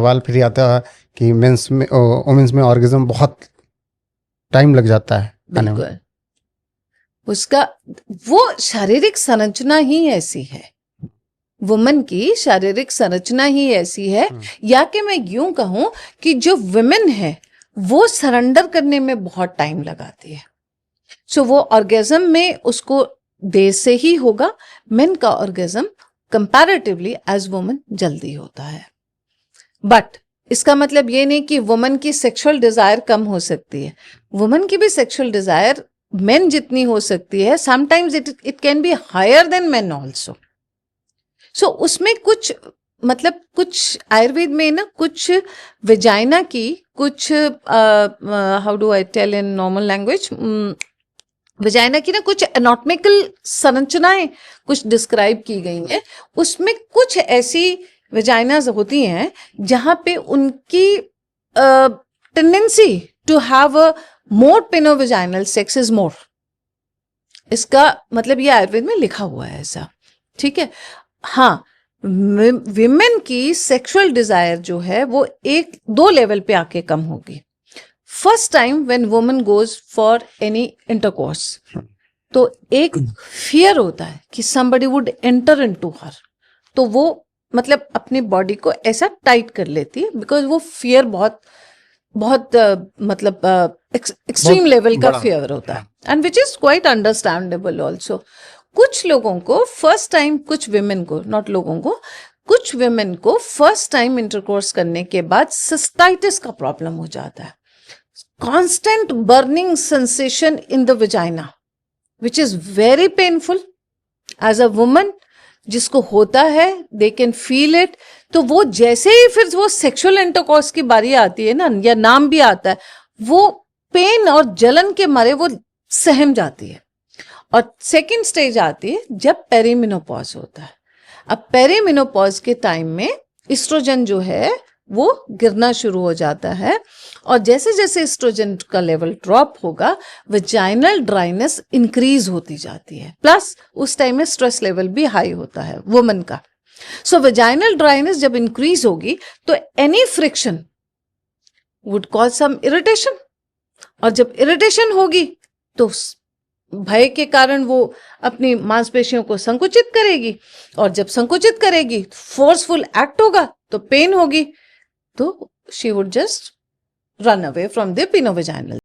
सवाल फिर आता है कि मेंस में वुमेन्स में ऑर्गेज्म बहुत टाइम लग जाता है आने में। बिल्कुल, उसका वो शारीरिक संरचना ही ऐसी है, वुमन की शारीरिक संरचना ही ऐसी है, या कि मैं यूं कहूं कि जो वुमेन है वो सरेंडर करने में बहुत टाइम लगाती है। सो वो ऑर्गेज्म में उसको देर से ही होगा, मेन का ऑर्गेज्म कंपैरेटिवली एज वुमन जल्दी होता है। बट इसका मतलब ये नहीं कि वुमन की सेक्सुअल डिजायर कम हो सकती है, वुमन की भी सेक्सुअल डिजायर मेन जितनी हो सकती है, sometimes it can be higher than men also. So उसमें कुछ मतलब कुछ आयुर्वेद में ना कुछ विजाइना की कुछ how do I tell in normal language, vagina की ना कुछ एनाटॉमिकल संरचनाएं कुछ डिस्क्राइब की गई हैं। उसमें कुछ ऐसी विजाइनास होती हैं जहां पे उनकी tendency to have a more penovaginal sex is more. इसका मतलब ये आयुर्वेद में लिखा हुआ है ऐसा, ठीक है। हाँ, विमेन की सेक्सुअल डिजायर जो है वो एक दो लेवल पे आके कम होगी। First time when woman goes for any intercourse, तो एक फियर होता है कि somebody वुड एंटर इनटू हर, तो वो मतलब अपनी बॉडी को ऐसा टाइट कर लेती है, बिकॉज वो फियर बहुत बहुत मतलब एक्सट्रीम लेवल का फियर होता है, and which is quite understandable also. कुछ लोगों को फर्स्ट टाइम, कुछ विमेन को, नॉट लोगों को, कुछ विमेन को फर्स्ट टाइम इंटरकोर्स करने के बाद सिस्टाइटिस का प्रॉब्लम हो जाता है, constant burning sensation in the vagina which is very painful as a woman। जिसको होता है they can feel it। तो वो जैसे ही फिर वो सेक्सुअल इंटरकोर्स की बारी आती है ना, या नाम भी आता है, वो पेन और जलन के मारे वो सहम जाती है। और सेकेंड स्टेज आती है जब पेरीमेनोपॉज होता है। अब पेरीमेनोपॉज के टाइम में एस्ट्रोजन जो है वो गिरना शुरू हो जाता है, और जैसे जैसे एस्ट्रोजन का लेवल ड्रॉप होगा वेजाइनल ड्राइनेस इंक्रीज होती जाती है, प्लस उस टाइम में स्ट्रेस लेवल भी हाई होता है वुमन का। सो वेजाइनल ड्राइनेस जब इंक्रीज होगी तो any friction would cause some irritation, और जब इरिटेशन होगी तो भय के कारण वो अपनी मांसपेशियों को संकुचित करेगी, और जब संकुचित करेगी फोर्सफुल एक्ट होगा तो पेन होगी, तो she would just run away from the penovaginal